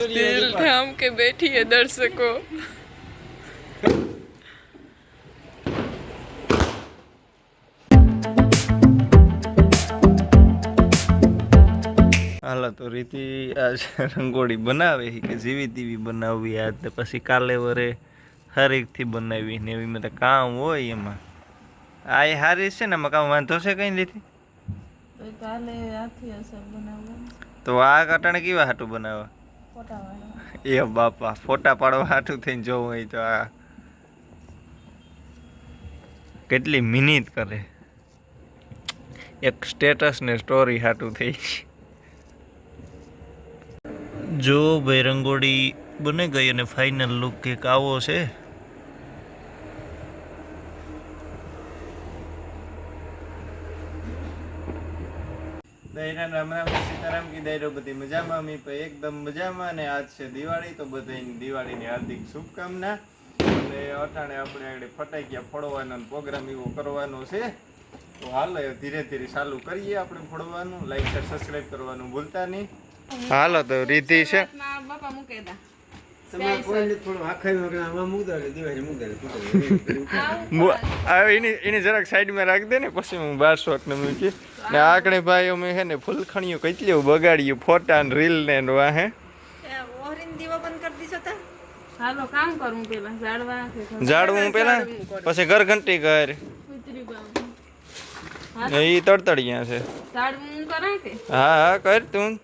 दिल थाम के बैठी है दर्शको। હાલો તો રીતિ આજ રંગોળી બનાવે કે જેવી તેવી બનાવવી આજ ને પછી કાલે વરે હરેકથી બનાવી ને એવી મેં કામ હોય એમાં આ એ હારી છે ને એમાં કામ વાંધો છે કઈ લીધી કાલે આથી અસર બનાવવાનું તો આ કટાણે કેવા હાટું બનાવવા ફોટા પાડવા એ બાપા ફોટા પાડવા હાટું થઈને જોવું હોય તો આ કેટલી મિનિટ કરે એક સ્ટેટસ ને સ્ટોરી હાટું થઈ જો ભાઈ રંગોળી બની ગઈ અને ફાઇનલ લુક કંઈક આવો છે રામ રામ સીતારામ કી દાયરો બધી મજામાં અમે પણ એકદમ મજામાં અને આજ છે દિવાળી તો બધાની દિવાળીની હાર્દિક શુભકામના અને અટાણે આપણે આગળ ફટાકિયા ફોડવાનો પ્રોગ્રામ એવો કરવાનો છે તો હાલો ધીરે ધીરે ચાલુ કરીએ આપણે ફોડવાનું લાઈક શેર સબસ્ક્રાઇબ કરવાનું ભૂલતા નહીં હાલો તો રીતિ છે બાપા મૂકે દા એની જરાક સાઈડમાં રાખ દે ને પછી હું 12 શોટ ને મૂકી ને આકડે ભાઈ અમે હે ને ફૂલખણીઓ કેટલી બગાડ્યું ફોટા ને રીલ ને વાહે ઓરિન દીવો બંધ કરી દીધો તા હાલો કામ કરું પેલા ઝાડવું પેલા પછી ઘર ઘંટી કર ઉતરી બામ એ તડતડિયા છે ઝાડવું કરાય કે હા હા કર તું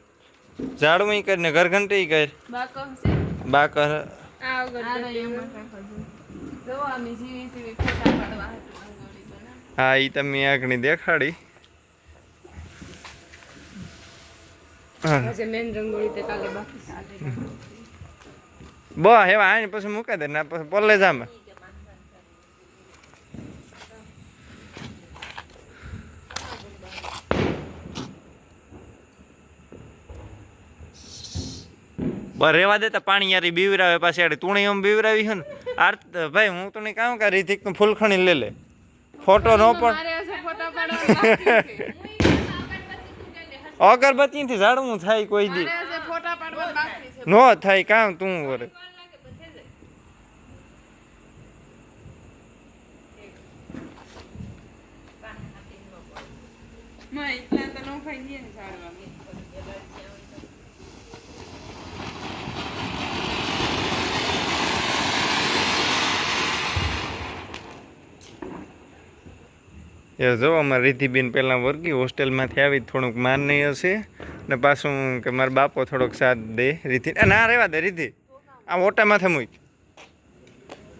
ઝાડવું કર ને ઘર ઘંટી કર બાકો છે બાકર આ વગર જો અમે જીવી જીવી ફોટા પાડવા રંગોળી બના હા ઈ તમે આગણી દેખાડી આજે મેન રંગોળી તે કાલે બાકી બ હેવા આને પછી મૂકી દે ને પછી પોલે જામે રેવા દેતા પાણી યારી બીવરાવે પાછી આડે તુણી એમ બીવરાવી છે ને આર્ત ભાઈ હું તો નહીં કામ કે રીતિક નું ફૂલખણી લે લે ફોટો નો પણ ફોટા પાડવા અગરબત્તી થી ઝાડવું થાય કોઈ દી ફોટા પાડવા બાકી છે નો થાય કામ તું વરે માં એટલા તો નો ખાઈ દે ને ઝાડવા એ જો અમારે રીધિબેન પહેલાં વર્ગી હોસ્ટેલમાંથી આવી થોડુંક માન નહીં હશે ને પાછું કે મારા બાપો થોડોક સાથ દે રીધિ ના રહેવા દે રીધિ આ ઓટા માથે મૂક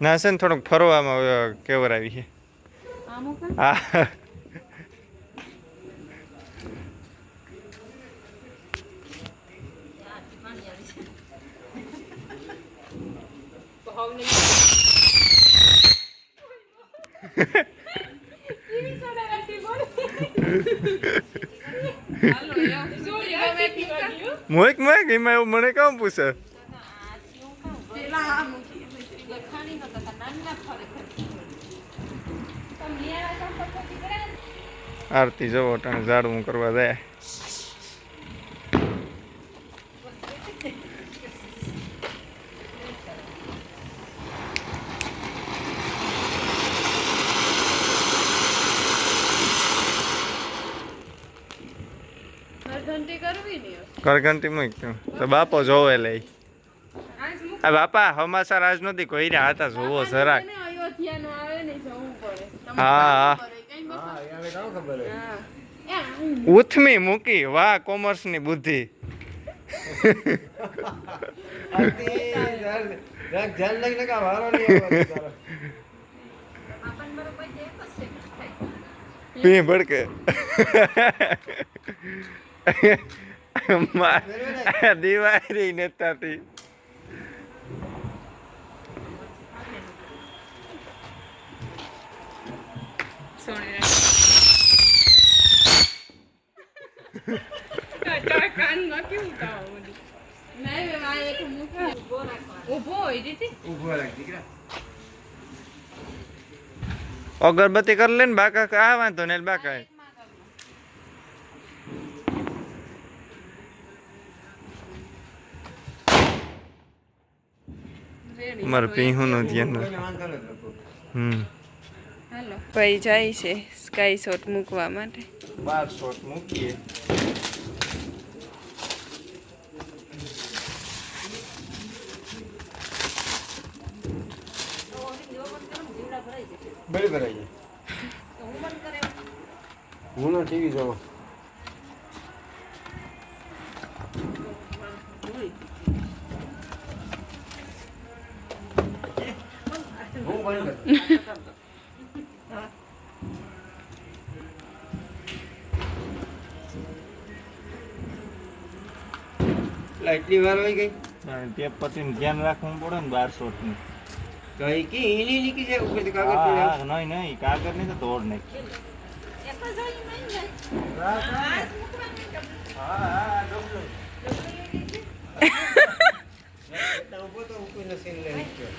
ના છે ને થોડુંક ફરવામાં કેવરાવી છે હા મોઈક મોઈક એમાં એવું મને કામ પૂછે આરતી જવો ટાણે ઝાડવું કરવા જાય કરઘંટી મૂક તો બાપો જોવે લઈ આ બાપા હમાસા રાજ નથી કોઈ રહ્યા હતા જોવો જરાક હા ઉથમી મૂકી વાહ કોમર્સ ની બુદ્ધિ પી ભડકે દિવાળી નેતાથી અગરબત્તી કરી લે ને બાકા આ વાંધો ને બાકા અમારે પીહુંનું ધ્યાન હાલો ભાઈ જાય છે સ્કાય શોટ મૂકવા માટે 12 શોટ મૂકીએ બળી ભરાઈ જાય હું ના ટીવી જોવા એટલી વાર હોય ગઈ ટેપ પતિને ધ્યાન રાખવું પડે ને 12 શોટ નું કઈ કે એની નીકળી જાય ઉપરથી કાગળ પડ્યા નહીં કાગળ નહીં તો તોડ નાખ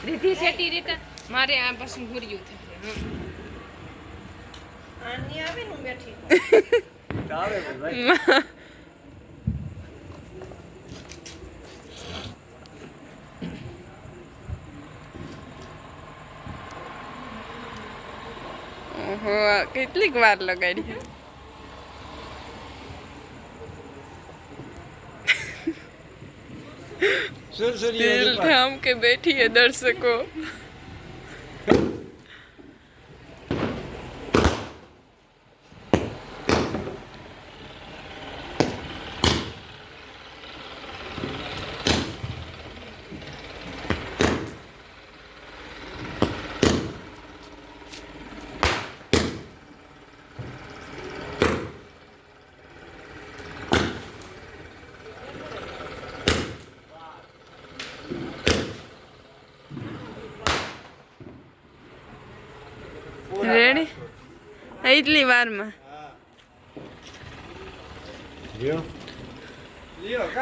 રીતિ સેટી રીતે મારે આ પાછું ભૂર્યું આની આવે ને બેઠી ચાલે ભાઈ ઓહો કેટલીક વાર લગાડી दिल थाम के बैठी है दर्शकों રેડી એટલી વારમાં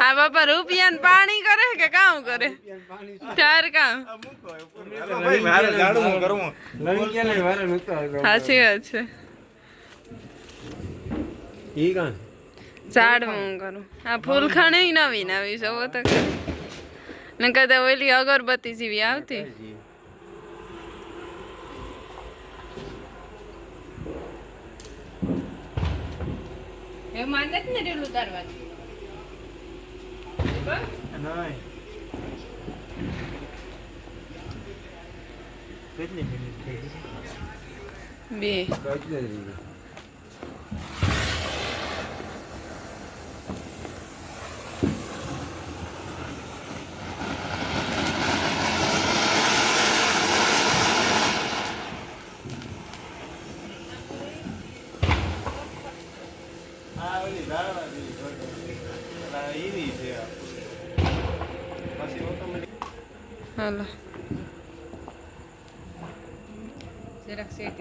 આ બાપા રૂપિયા પાણી કરે કે કામ કરે ચાર કામ સાચી વાત છે ઝાડવું કરું આ ફૂલ ખાણી નવી નવી સવો તો ને કદાચ ઓલી અગરબત્તી જેવી આવતી એ માંડે ને રેલ ઉતારવાની નહીં કેટલી મિનિટ થઈ ગઈ 2 હાલો જરાક સેટ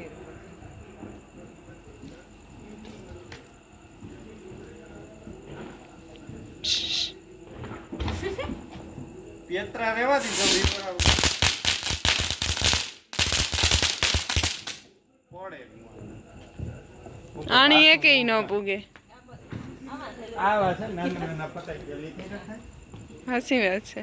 પેત્રા રેવાથી જલ્દી પડે આણી એકેય ન પૂગે આવા છે નાના નાના પતાઈ ગયેલી કે થાય હાસી વાત છે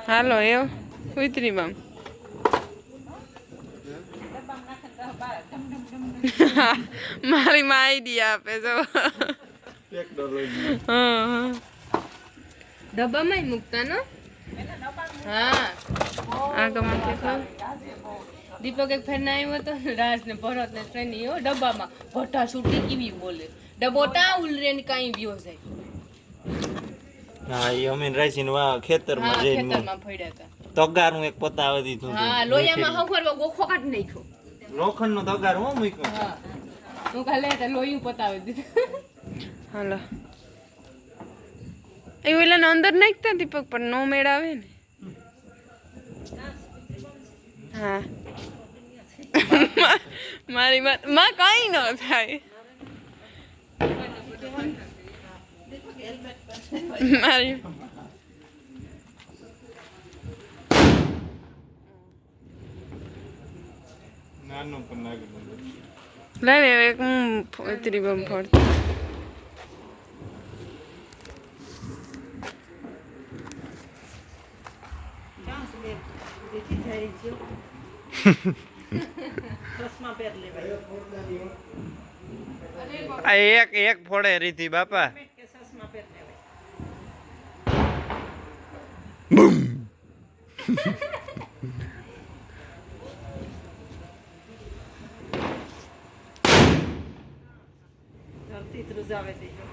હાલો એવું ઉતરી બામ મારી માં આઈડિયા આપે જો ડબ્બામાં મૂકતા ને હા આગળમાંથી ખાવ દીપક એક ફેર ના આવ્યો હતો રાજ ને ભરત ને ટ્રેની ડબ્બામાં ભઠ્ઠા છૂટી કેવી બોલે ડબોટા ઉલરે ને કાઈ વ્યો જાય હા ઈ અમીન રાઈસીન વા ખેતરમાં જઈને ખેતરમાં પડ્યા હતા તગારું એક પતાવી દીધું હા લોયામાં હવરવા ગોખો કાઢ નાખ્યો લોખંડનો તગાર હો મૂક્યો હા હું કાલે તે લોયું પતાવી દીધું હાલો એ ઓલા અંદર નાખતા દીપક પણ નો મેળ આવે ને હા મારી માં કઈ ન થાય મારી આનું પણ નાખી દઉં. લઈ લે એક હું ફોતરી બમ ફોડતી આ એક ફોડે રીતિ બાપા. બૂમ. ધરતી ધ્રુજાવે દેજો